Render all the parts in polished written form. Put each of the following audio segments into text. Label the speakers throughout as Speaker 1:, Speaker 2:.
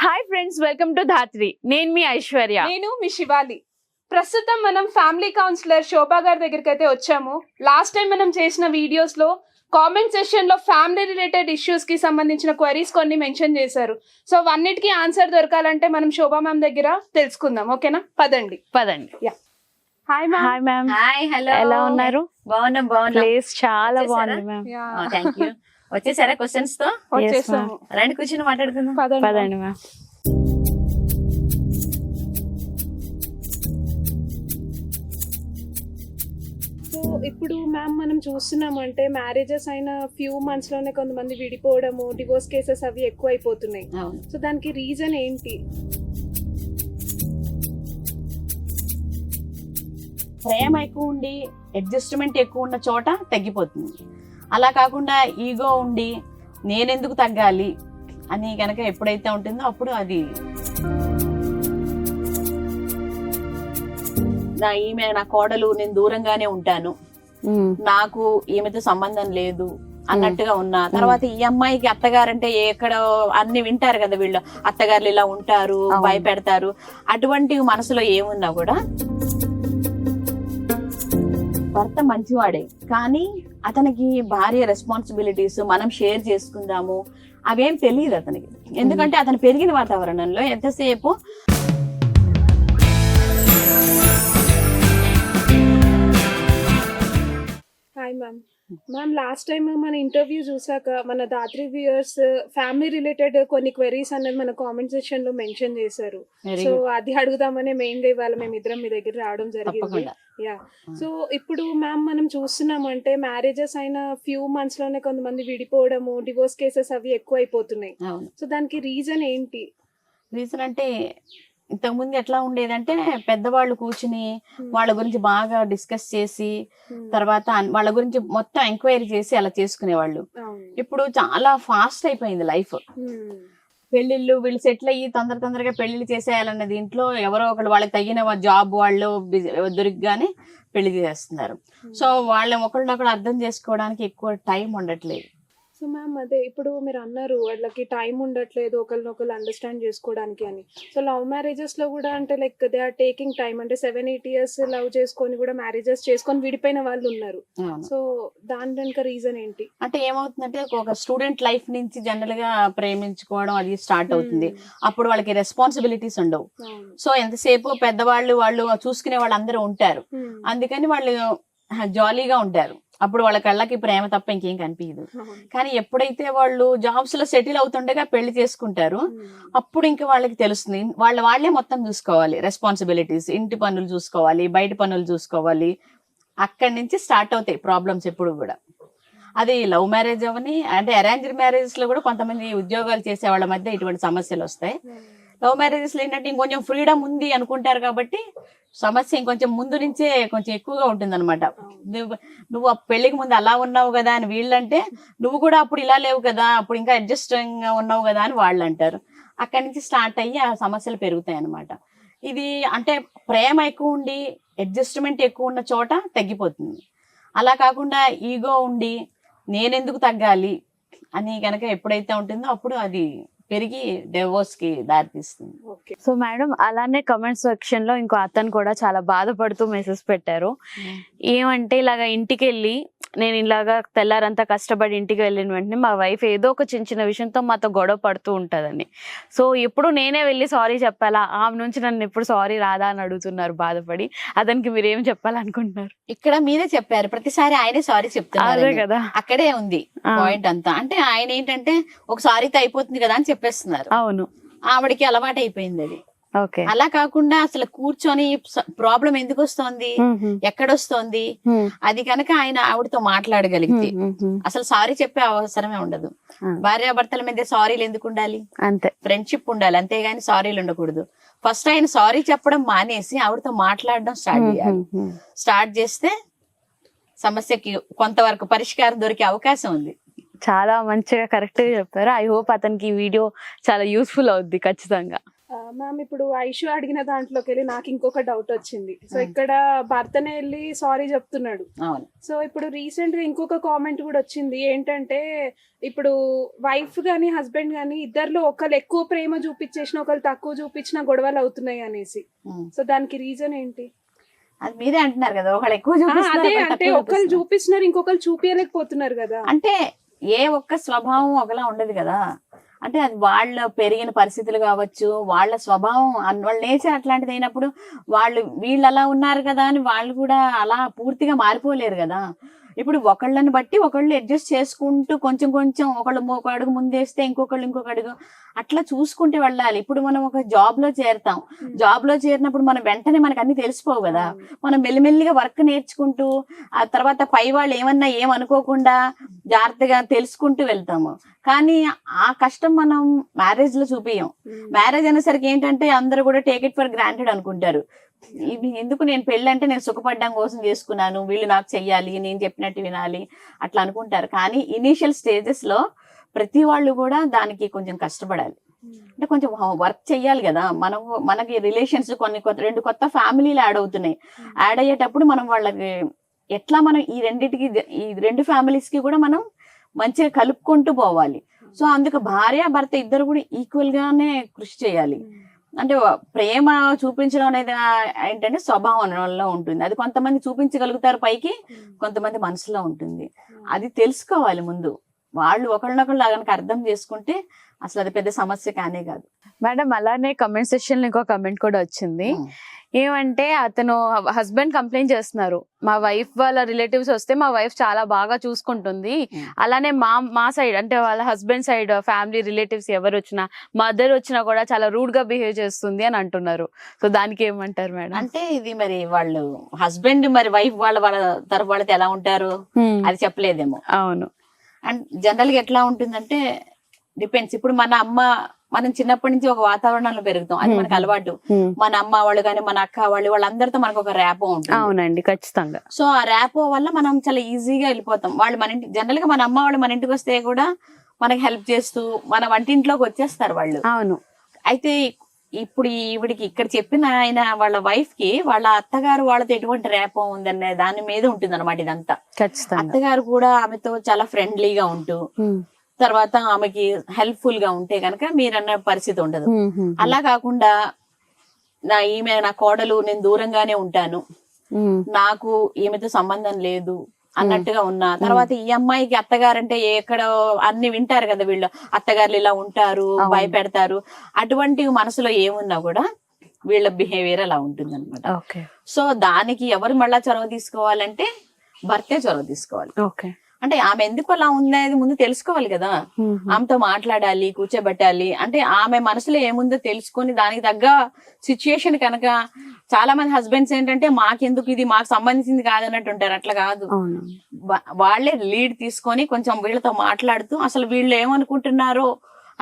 Speaker 1: Hi friends, welcome to ధాత్రి. నేను మీ ఐశ్వర్య.
Speaker 2: నేను మీ శివాలి. ప్రస్తుతం మనం ఫ్యామిలీ కౌన్సిలర్ శోభా గారి దగ్గరికి అయితే వచ్చాము. లాస్ట్ టైం మనం చేసిన వీడియోస్ లో కామెంట్ సెషన్ లో ఫ్యామిలీ రిలేటెడ్ ఇష్యూస్ కి సంబంధించిన క్వరీస్ కొన్ని మెన్షన్ చేశారు. సో అన్నిటికీ ఆన్సర్ దొరకాలంటే మనం శోభా మ్యామ్ దగ్గర తెలుసుకుందాం. ఓకేనా? పదండి. Hi ma'am.
Speaker 1: Hi ma'am.
Speaker 3: Hi, hello.
Speaker 1: ఎలా ఉన్నారు?
Speaker 3: బాగున్నాం.
Speaker 1: ప్లేస్ చాలా
Speaker 3: వచ్చేసారా?
Speaker 1: బాగుంది మ్యామ్.
Speaker 3: Thank you. వచ్చేసారా క్వశ్చన్స్ తో?
Speaker 2: వచ్చేసాము.
Speaker 3: రండి కూర్చొని మాట్లాడుకుందాం.
Speaker 1: పదండి మ్యామ్.
Speaker 2: సో ఇప్పుడు మ్యామ్ మనం చూస్తున్నామంటే మ్యారేజెస్ అయిన ఫ్యూ మంత్స్ లోనే కొంతమంది విడిపోవడము, డివోర్స్ కేసెస్ అవి ఎక్కువ అయిపోతున్నాయి.
Speaker 3: అవును.
Speaker 2: సో దానికి రీజన్ ఏంటి?
Speaker 3: ప్రేమ ఎక్కువ ఉండి అడ్జస్ట్మెంట్ ఎక్కువ ఉన్న చోట తగ్గిపోతుంది. అలా కాకుండా ఈగో ఉండి నేనెందుకు తగ్గాలి అని కనుక ఎప్పుడైతే ఉంటుందో అప్పుడు అది ఈమె నా కోడలు, నేను దూరంగానే ఉంటాను, నాకు ఈమెతో సంబంధం లేదు అన్నట్టుగా ఉన్నా, తర్వాత ఈ అమ్మాయికి అత్తగారంటే ఎక్కడ అన్ని వింటారు కదా, వీళ్ళు అత్తగారులు ఇలా ఉంటారు, భయపెడతారు, అటువంటి మనసులో ఏమున్నా కూడా భర్త మంచివాడే కానీ అతనికి భార్య రెస్పాన్సిబిలిటీస్ మనం షేర్ చేసుకుందాము అవేం తెలియదు అతనికి. ఎందుకంటే అతను పెరిగిన వాతావరణంలో ఎంతసేపు
Speaker 2: hi ma'am. Ma'am last time మన ఇంటర్వ్యూ చూసాక మన ధాత్రి వ్యూయర్స్ ఫ్యామిలీ రిలేటెడ్ కొన్ని క్వెరీస్ అనేది మన కామెంట్ సెక్షన్ లో మెన్షన్ చేశారు. సో అది అడుగుదామనే మెయిన్ గా ఇవాళ మేము ఇద్దరం మీ దగ్గర రావడం జరిగింది. యా. సో ఇప్పుడు మ్యామ్ మనం చూస్తున్నామంటే మ్యారేజెస్ అయిన ఫ్యూ మంత్స్ లోనే కొంతమంది విడిపోవడము, డివోర్స్ కేసెస్ అవి ఎక్కువ అయిపోతున్నాయి. సో దానికి రీజన్ ఏంటి?
Speaker 3: రీజన్ అంటే ఇంతకుముందు ఎట్లా ఉండేదంటే పెద్దవాళ్ళు కూర్చుని వాళ్ళ గురించి బాగా డిస్కస్ చేసి తర్వాత వాళ్ళ గురించి మొత్తం ఎంక్వైరీ చేసి అలా చేసుకునేవాళ్ళు. ఇప్పుడు చాలా ఫాస్ట్ అయిపోయింది లైఫ్. పెళ్లిళ్ళు వీళ్ళు సెటిల్ అయ్యి తొందరగా పెళ్లిళ్ళు చేసేయాలన్న దీంట్లో ఎవరో ఒకళ్ళు వాళ్ళకి తగిన జాబ్ వాళ్ళు దొరికగానే పెళ్లి చేస్తున్నారు. సో వాళ్ళని ఒకళ్ళొకళ్ళు అర్థం చేసుకోవడానికి ఎక్కువ టైం ఉండట్లేదు.
Speaker 2: సో మ్యామ్ అదే ఇప్పుడు మీరు అన్నారు వాళ్ళకి టైం ఉండట్లేదు ఒకరినొకరు అండర్స్టాండ్ చేసుకోవడానికి అని. సో లవ్ మ్యారేజెస్ లో కూడా అంటే like they are taking time, అంటే 7-8 years లవ్ చేసుకొని కూడా మ్యారేజెస్ చేసుకొని విడిపోయిన వాళ్ళు ఉన్నారు. సో దాని వెనుక రీజన్ ఏంటి?
Speaker 3: అంటే ఏమవుతుందంటే ఒక స్టూడెంట్ లైఫ్ నుంచి జనరల్ గా ప్రేమించుకోవడం అది స్టార్ట్ అవుతుంది. అప్పుడు వాళ్ళకి రెస్పాన్సిబిలిటీస్ ఉండవు. సో ఎంతసేపు పెద్దవాళ్ళు వాళ్ళు చూసుకునే వాళ్ళు అందరూ ఉంటారు, అందుకని వాళ్ళు జాలీగా ఉంటారు. అప్పుడు వాళ్ళ కళ్ళకి ప్రేమ తప్ప ఇంకేం కనిపించదు. కానీ ఎప్పుడైతే వాళ్ళు జాబ్స్ లో సెటిల్ అవుతుండగా పెళ్లి చేసుకుంటారు అప్పుడు ఇంకా వాళ్ళకి తెలుస్తుంది వాళ్ళే మొత్తం చూసుకోవాలి, రెస్పాన్సిబిలిటీస్, ఇంటి పనులు చూసుకోవాలి, బయట పనులు చూసుకోవాలి. అక్కడి నుంచి స్టార్ట్ అవుతాయి ప్రాబ్లమ్స్ ఎప్పుడు కూడా. అది లవ్ మ్యారేజ్ అవని అంటే అరేంజ్డ్ మ్యారేజెస్ లో కూడా కొంతమంది ఉద్యోగాలు చేసే వాళ్ళ మధ్య ఇటువంటి సమస్యలు వస్తాయి. లవ్ మ్యారేజెస్ లో ఏంటంటే ఇంకొంచెం ఫ్రీడమ్ ఉంది అనుకుంటారు కాబట్టి సమస్య ఇంకొంచెం ముందు నుంచే కొంచెం ఎక్కువగా ఉంటుంది అనమాట. నువ్వు ఆ పెళ్లికి ముందు అలా ఉన్నావు కదా అని వీళ్ళంటే, నువ్వు కూడా అప్పుడు ఇలా లేవు కదా, అప్పుడు ఇంకా అడ్జస్టింగ్ గా ఉన్నావు కదా అని వాళ్ళు అంటారు. అక్కడి నుంచి స్టార్ట్ అయ్యి ఆ సమస్యలు పెరుగుతాయి అనమాట. ఇది అంటే ప్రేమ ఎక్కువ ఉండి అడ్జస్ట్మెంట్ ఎక్కువ ఉన్న చోట తగ్గిపోతుంది. అలా కాకుండా ఈగో ఉండి నేనెందుకు తగ్గాలి అని కనుక ఎప్పుడైతే ఉంటుందో అప్పుడు అది పెరిగి డివోర్స్ కి దారితీస్తుంది.
Speaker 1: సో మేడం, అలానే కమెంట్ సెక్షన్ లో ఇంకో అతను కూడా చాలా బాధపడుతూ మెసేజ్ పెట్టారు. ఏమంటే ఇలాగా ఇంటికి వెళ్ళి నేను ఇలాగా తెల్లారంతా కష్టపడి ఇంటికి వెళ్ళిన వెంటనే మా వైఫ్ ఏదో ఒక చిన్న విషయంతో మాతో గొడవ పడుతూ ఉంటదని. సో ఎప్పుడు నేనే వెళ్ళి సారీ చెప్పాలా, ఆమె నుంచి నన్ను ఎప్పుడు సారీ రాదా అని అడుగుతున్నారు బాధపడి. అతనికి మీరు ఏం చెప్పాలనుకుంటున్నారు?
Speaker 3: ఇక్కడ మీరే చెప్పారు, ప్రతిసారి ఆయనే సారీ చెప్తున్నారు.
Speaker 1: అదే కదా,
Speaker 3: అక్కడే ఉంది పాయింట్ అంతా. అంటే ఆయన ఏంటంటే ఒక సారీతో అయిపోతుంది కదా అని చెప్పేస్తున్నారు.
Speaker 1: అవును,
Speaker 3: ఆవిడకి అలవాటు అయిపోయింది అది.
Speaker 1: ఓకే.
Speaker 3: అలా కాకుండా అసలు కూర్చొని ప్రాబ్లం ఎందుకు వస్తోంది, ఎక్కడొస్తోంది, అది కనుక ఆయన ఆవిడతో మాట్లాడగలిగితే అసలు సారీ చెప్పే అవసరమే ఉండదు. భార్యాభర్తల మీద సారీలు ఎందుకు ఉండాలి?
Speaker 1: అంతే,
Speaker 3: ఫ్రెండ్షిప్ ఉండాలి, అంతేగాని సారీలు ఉండకూడదు. ఫస్ట్ ఆయన సారీ చెప్పడం మానేసి ఆవిడతో మాట్లాడడం స్టార్ట్ చేయాలి. స్టార్ట్ చేస్తే సమస్యకి కొంతవరకు పరిష్కారం దొరికే అవకాశం ఉంది.
Speaker 1: చాలా మంచిగా కరెక్ట్ గా చెప్పారు. ఐ హోప్ అతనికి ఈ వీడియో చాలా యూస్ఫుల్ అవుద్ది ఖచ్చితంగా.
Speaker 2: మ్యామ్ ఇప్పుడు ఐషు అడిగిన దాంట్లోకి వెళ్ళి నాకు ఇంకొక డౌట్ వచ్చింది. సో ఇక్కడ భర్తనే వెళ్ళి సారీ చెప్తున్నాడు.
Speaker 3: అవును.
Speaker 2: సో ఇప్పుడు రీసెంట్ గా ఇంకొక కామెంట్ కూడా వచ్చింది ఏంటంటే, ఇప్పుడు వైఫ్ గానీ హస్బెండ్ గానీ ఇద్దరిలో ఒకళ్ళు ఎక్కువ ప్రేమ చూపించేసిన ఒకళ్ళు తక్కువ చూపించిన గొడవలు అవుతున్నాయి అనేసి. సో దానికి రీజన్ ఏంటి?
Speaker 3: అది మీరే అంటున్నారు కదా, ఒకళ్ళు ఎక్కువ
Speaker 2: అదే
Speaker 3: చూపిస్తున్నారు, ఒకళ్ళు
Speaker 2: అంటే
Speaker 3: తక్కువ
Speaker 2: ఒకళ్ళు
Speaker 3: చూపిస్తున్నారు.
Speaker 2: చూపిస్తున్నారు ఇంకొకళ్ళు చూపించలేకపోతున్నారు కదా.
Speaker 3: అంటే ఏ ఒక్క స్వభావం ఒకలా ఉండదు కదా. అంటే అది వాళ్ళ పెరిగిన పరిస్థితులు కావచ్చు, వాళ్ళ స్వభావం వాళ్ళ నేచర్ అట్లాంటిది అయినప్పుడు వీళ్ళు అలా ఉన్నారు కదా అని వాళ్ళు కూడా అలా పూర్తిగా మారిపోలేరు కదా. ఇప్పుడు ఒకళ్ళని బట్టి ఒకళ్ళు అడ్జస్ట్ చేసుకుంటూ కొంచెం కొంచెం ఒకళ్ళు ఒక అడుగు ముందేస్తే ఇంకొకళ్ళు ఇంకొక అడుగు అట్లా చూసుకుంటూ వెళ్ళాలి. ఇప్పుడు మనం ఒక జాబ్ లో చేరతాం, జాబ్ లో చేరినప్పుడు మనం వెంటనే మనకు అన్ని తెలిసిపోవు కదా. మనం మెల్లిమెల్లిగా వర్క్ నేర్చుకుంటూ ఆ తర్వాత పై వాళ్ళు ఏమన్నా ఏమనుకోకుండా జాగ్రత్తగా తెలుసుకుంటూ వెళ్తాము. కానీ ఆ కష్టం మనం మ్యారేజ్ లో చూపియం. మ్యారేజ్ అనేసరికి ఏంటంటే అందరూ కూడా టేక్ ఇట్ ఫర్ గ్రాంటెడ్ అనుకుంటారు. ఇవి ఎందుకు, నేను పెళ్ళి అంటే నేను సుఖపడ్డం కోసం చేసుకున్నాను, వీళ్ళు నాకు చెయ్యాలి, నేను చెప్పినట్టు వినాలి అట్లా అనుకుంటారు. కానీ ఇనీషియల్ స్టేజెస్ లో ప్రతి వాళ్ళు కూడా దానికి కొంచెం కష్టపడాలి. అంటే కొంచెం వర్క్ చెయ్యాలి కదా. మనకి రిలేషన్స్ రెండు కొత్త ఫ్యామిలీలు యాడ్ అవుతున్నాయి. యాడ్ అయ్యేటప్పుడు మనం వాళ్ళకి ఎట్లా మనం ఈ రెండు ఫ్యామిలీస్ కి కూడా మనం మంచిగా కలుపుకుంటూ పోవాలి. సో అందుకు భార్య భర్త ఇద్దరు కూడా ఈక్వల్ గానే కృషి చేయాలి. అంటే ప్రేమ చూపించడం అనేది ఏంటంటే స్వభావంలో ఉంటుంది. అది కొంతమంది చూపించగలుగుతారు పైకి, కొంతమంది మనసులో ఉంటుంది. అది తెలుసుకోవాలి ముందు. వాళ్ళు ఒకళ్ళనొకళ్ళు కనుక అర్థం చేసుకుంటే అసలు అది పెద్ద సమస్య కానే కాదు.
Speaker 1: మేడం అలానే కమెంట్ సెక్షన్ లో ఇంకో కమెంట్ కూడా వచ్చింది. ఏమంటే అతను హస్బెండ్ కంప్లైంట్ చేస్తున్నారు, మా వైఫ్ వాళ్ళ రిలేటివ్స్ వస్తే మా వైఫ్ చాలా బాగా చూసుకుంటుంది, అలానే మా సైడ్ అంటే వాళ్ళ హస్బెండ్ సైడ్ ఫ్యామిలీ రిలేటివ్స్ ఎవరు వచ్చినా మదర్ వచ్చినా కూడా చాలా రూడ్ గా బిహేవ్ చేస్తుంది అని అంటున్నారు. సో దానికి ఏమంటారు మేడం?
Speaker 3: అంటే ఇది మరి వాళ్ళు హస్బెండ్ మరి వైఫ్ వాళ్ళ తరఫు వాళ్ళతో ఎలా ఉంటారు అది చెప్పలేదేమో.
Speaker 1: అవును.
Speaker 3: అండ్ జనరల్ గా ఎట్లా ఉంటుందంటే డిపెండ్స్. ఇప్పుడు మనం చిన్నప్పటి నుంచి ఒక వాతావరణంలో పెరుగుతాం, అది మనకు అలవాటు. మన అమ్మ వాళ్ళు కానీ మన అక్క వాళ్ళందరితో మనకు ఒక ర్యాపో ఉంటుంది.
Speaker 1: అవునండి, ఖచ్చితంగా.
Speaker 3: సో ఆ ర్యాపో వల్ల మనం చాలా ఈజీగా వెళ్ళిపోతాం. వాళ్ళు మన ఇంటి జనరల్ గా మన అమ్మ వాళ్ళు మన ఇంటికి వస్తే కూడా మనకి హెల్ప్ చేస్తూ మన వంటింట్లోకి వచ్చేస్తారు వాళ్ళు.
Speaker 1: అవును.
Speaker 3: అయితే ఇప్పుడు ఈవిడికి ఇక్కడ చెప్పిన ఆయన వాళ్ళ వైఫ్ కి వాళ్ళ అత్తగారు వాళ్ళతో ఎటువంటి ర్యాపో ఉందనే దాని మీద ఉంటుంది అనమాట ఇదంతా. అత్తగారు కూడా ఆమెతో చాలా ఫ్రెండ్లీగా ఉంటూ తర్వాత ఆమెకి హెల్ప్ఫుల్ గా ఉంటే కనుక మీరన్న పరిస్థితి ఉండదు. అలా కాకుండా నా కోడలు, నేను దూరంగానే ఉంటాను, నాకు ఈమెతో సంబంధం లేదు అన్నట్టుగా ఉన్నా, తర్వాత ఈ అమ్మాయికి అత్తగారంటే ఎక్కడ అన్ని వింటారు కదా, వీళ్ళు అత్తగారులు ఇలా ఉంటారు, భయపెడతారు, అటువంటి మనసులో ఏమున్నా కూడా వీళ్ళ బిహేవియర్ అలా ఉంటుంది అనమాట. సో దానికి ఎవరు మళ్ళా చొరవ తీసుకోవాలంటే భర్తే చొరవ తీసుకోవాలి. అంటే ఆమె ఎందుకు అలా ఉందనేది ముందు తెలుసుకోవాలి కదా. ఆమెతో మాట్లాడాలి, కూర్చోబెట్టాలి. అంటే ఆమె మనసులో ఏముందో తెలుసుకొని దానికి తగ్గ సిచ్యుయేషన్ కనుక, చాలా మంది హస్బెండ్స్ ఏంటంటే మాకెందుకు ఇది, మాకు సంబంధించింది కాదన్నట్టు ఉంటారు. అట్లా కాదు, వాళ్ళే లీడ్ తీసుకొని కొంచెం వీళ్ళతో మాట్లాడుతూ అసలు వీళ్ళు ఏమనుకుంటున్నారో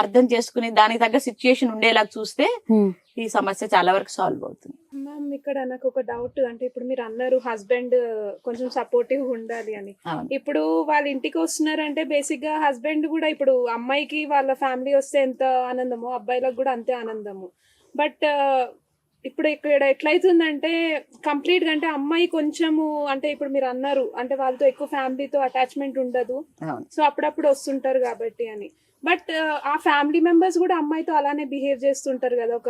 Speaker 3: అర్థం చేసుకుని దానికి తగ్గ సిచ్యుయేషన్ ఉండేలా చూస్తే ఈ సమస్య చాలా వరకు సాల్వ్ అవుతుంది.
Speaker 2: మ్యామ్ ఇక్కడ నాకు ఒక డౌట్, అంటే ఇప్పుడు మీరు అన్నారు హస్బెండ్ కొంచెం సపోర్టివ్ ఉండాలి అని. ఇప్పుడు వాళ్ళ ఇంటికి వస్తున్నారంటే బేసిక్ గా హస్బెండ్ కూడా, ఇప్పుడు అమ్మాయికి వాళ్ళ ఫ్యామిలీ వస్తే ఎంత ఆనందమో అబ్బాయిలకు కూడా అంతే ఆనందము. బట్ ఇప్పుడు ఇక్కడ ఎట్లయితుందంటే కంప్లీట్ గా, అంటే అమ్మాయి కొంచెము, అంటే ఇప్పుడు మీరు అన్నారు అంటే వాళ్ళతో ఎక్కువ ఫ్యామిలీతో అటాచ్మెంట్ ఉండదు, సో అప్పుడప్పుడు వస్తుంటారు కాబట్టి అని. బట్ ఆ ఫ్యామిలీ మెంబర్స్ కూడా అమ్మాయితో అలానే బిహేవ్ చేస్తుంటారు కదా, ఒక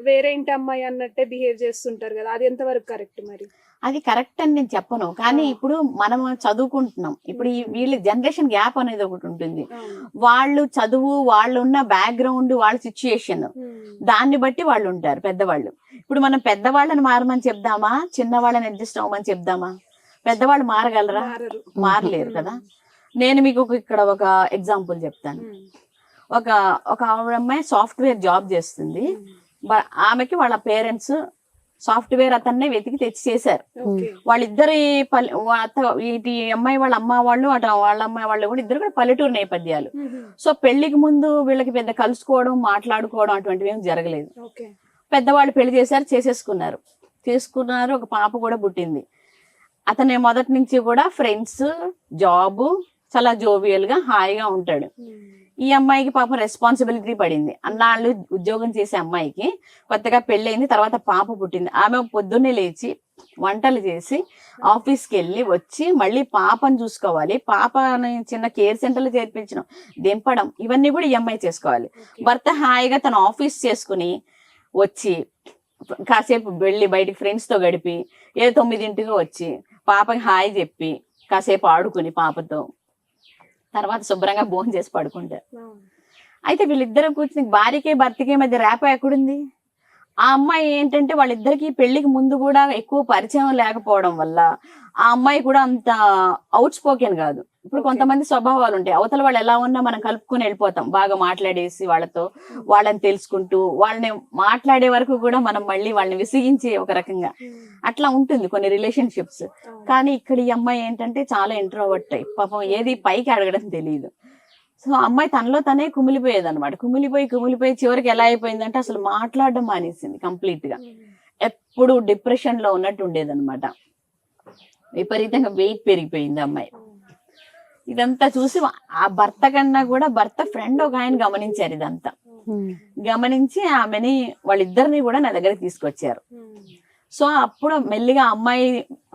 Speaker 2: వేరే ఇంటి అమ్మాయి అన్నట్టే బిహేవ్ చేస్తుంటారు కదా, అది ఎంతవరకు కరెక్ట్? మరి
Speaker 3: అది కరెక్ట్ అని నేను చెప్పను, కానీ ఇప్పుడు మనం చదువుకుంటున్నాం. ఇప్పుడు వీళ్ళ జనరేషన్ గ్యాప్ అనేది ఒకటి ఉంటుంది. వాళ్ళు చదువు, వాళ్ళు ఉన్న బ్యాక్గ్రౌండ్, వాళ్ళ సిచ్యుయేషన్, దాన్ని బట్టి వాళ్ళు ఉంటారు పెద్దవాళ్ళు. ఇప్పుడు మనం పెద్దవాళ్ళని మారమని చెప్దామా, చిన్న వాళ్ళని అడ్జస్ట్ అవ్వమని చెప్దామా? పెద్దవాళ్ళు మారగలరా? మారలేరు కదా. నేను మీకు ఇక్కడ ఒక ఎగ్జాంపుల్ చెప్తాను. ఒక అమ్మాయి సాఫ్ట్వేర్ జాబ్ చేస్తుంది. ఆమెకి వాళ్ళ పేరెంట్స్ సాఫ్ట్వేర్ అతన్నే వెతికి తెచ్చి చేశారు. వాళ్ళిద్దరి ఇటు అమ్మాయి వాళ్ళ అమ్మ వాళ్ళు, అటు వాళ్ళ అమ్మాయి వాళ్ళు కూడా ఇద్దరు కూడా పల్లెటూరు నేపథ్యాలు. సో పెళ్లికి ముందు వీళ్ళకి పెద్ద కలుసుకోవడం, మాట్లాడుకోవడం అటువంటివి ఏం జరగలేదు. పెద్దవాళ్ళు పెళ్లి చేసుకున్నారు, ఒక పాప కూడా పుట్టింది. అతనే మొదటి నుంచి కూడా ఫ్రెండ్స్, జాబ్, చాలా జోవియల్ గా హాయిగా ఉంటాడు. ఈ అమ్మాయికి పాపం రెస్పాన్సిబిలిటీ పడింది. అన్నాళ్ళు ఉద్యోగం చేసే అమ్మాయికి కొత్తగా పెళ్ళయింది, తర్వాత పాప పుట్టింది. ఆమె పొద్దున్నే లేచి వంటలు చేసి ఆఫీస్కి వెళ్ళి వచ్చి మళ్ళీ పాపను చూసుకోవాలి, పాపని చిన్న కేర్ సెంటర్లో చేర్పించడం, దింపడం, ఇవన్నీ కూడా ఈ అమ్మాయి చేసుకోవాలి. భర్త హాయిగా తన ఆఫీస్ చేసుకుని వచ్చి కాసేపు వెళ్ళి బయటికి ఫ్రెండ్స్ తో గడిపి 9ంటికి వచ్చి పాపకి హాయ్ చెప్పి కాసేపు ఆడుకుని పాపతో తర్వాత శుభ్రంగా భోజనం చేసి పడుకుంటారు. అయితే వీళ్ళిద్దరు కూర్చుని భార్యకి భర్తకి మధ్య ర్యాపో ఎక్కడుంది? ఆ అమ్మాయి ఏంటంటే వాళ్ళిద్దరికి పెళ్లికి ముందు కూడా ఎక్కువ పరిచయం లేకపోవడం వల్ల ఆ అమ్మాయి కూడా అంత అవుట్ స్పోకెన్ కాదు. ఇప్పుడు కొంతమంది స్వభావాలు ఉంటాయి, అవతల వాళ్ళు ఎలా ఉన్నా మనం కలుపుకొని వెళ్ళిపోతాం, బాగా మాట్లాడేసి వాళ్ళతో వాళ్ళని తెలుసుకుంటూ వాళ్ళని మాట్లాడే వరకు కూడా మనం మళ్ళీ వాళ్ళని విసిగించే ఒక రకంగా అట్లా ఉంటుంది కొన్ని రిలేషన్షిప్స్. కానీ ఇక్కడ ఈ అమ్మాయి ఏంటంటే చాలా ఇంట్రోవర్ట్ అయ్యి పాపం ఏది పైకి అడగడం తెలియదు. సో అమ్మాయి తనలో తనే కుమిలిపోయేది అనమాట. కుమిలిపోయి చివరికి ఎలా అయిపోయిందంటే అసలు మాట్లాడడం మానేసింది కంప్లీట్ గా. ఎప్పుడు డిప్రెషన్ లో ఉన్నట్టు ఉండేది అనమాట. విపరీతంగా వెయిట్ పెరిగిపోయింది అమ్మాయి. ఇదంతా చూసి ఆ భర్త కన్నా కూడా భర్త ఫ్రెండ్ ఒక ఆయన గమనించారు ఇదంతా. గమనించి ఆమెని వాళ్ళిద్దరిని కూడా నా దగ్గర తీసుకొచ్చారు. సో అప్పుడు మెల్లిగా అమ్మాయి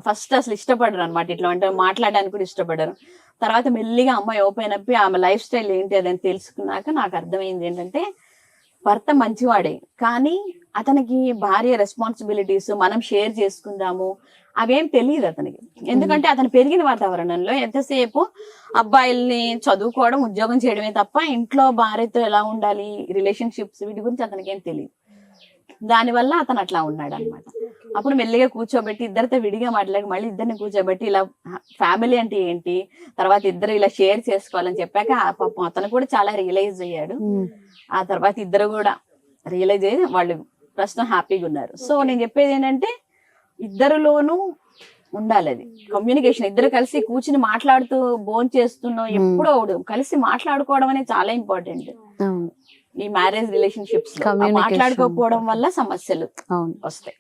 Speaker 3: ఫస్ట్ అసలు ఇష్టపడరు అనమాట, ఇట్లా అంటే మాట్లాడడానికి కూడా ఇష్టపడరు. తర్వాత మెల్లిగా అమ్మాయి ఓపెన్ అప్పి ఆమె లైఫ్ స్టైల్ ఏంటి అదని తెలుసుకున్నాక నాకు అర్థమైంది ఏంటంటే భర్త మంచివాడే, కానీ అతనికి భార్య రెస్పాన్సిబిలిటీస్ మనం షేర్ చేసుకుందాము అవేం తెలియదు అతనికి. ఎందుకంటే అతను పెరిగిన వాతావరణంలో ఎంతసేపు అబ్బాయిల్ని చదువుకోవడం ఉద్యోగం చేయడమే తప్ప ఇంట్లో భార్యతో ఎలా ఉండాలి రిలేషన్షిప్స్ వీటి గురించి అతనికి ఏం తెలియదు. దానివల్ల అతను అట్లా ఉన్నాడు అనమాట. అప్పుడు మెల్లిగా కూర్చోబెట్టి ఇద్దరితో విడిగా మాట్లాడి మళ్ళీ ఇద్దరిని కూర్చోబెట్టి ఇలా ఫ్యామిలీ అంటే ఏంటి, తర్వాత ఇద్దరు ఇలా షేర్ చేసుకోవాలని చెప్పాక పాపం అతను కూడా చాలా రియలైజ్ అయ్యాడు. ఆ తర్వాత ఇద్దరు కూడా రియలైజ్ అయ్యి వాళ్ళు ప్రస్తుతం హ్యాపీగా ఉన్నారు. సో నేను చెప్పేది ఏంటంటే ఇద్దరులోనూ ఉండాలి అది కమ్యూనికేషన్. ఇద్దరు కలిసి కూర్చుని మాట్లాడుతూ భోజనం చేస్తున్నాం ఎప్పుడో కలిసి మాట్లాడుకోవడం అనేది చాలా ఇంపార్టెంట్ ఈ మ్యారేజ్ రిలేషన్షిప్స్. మాట్లాడుకోకపోవడం వల్ల సమస్యలు వస్తాయి.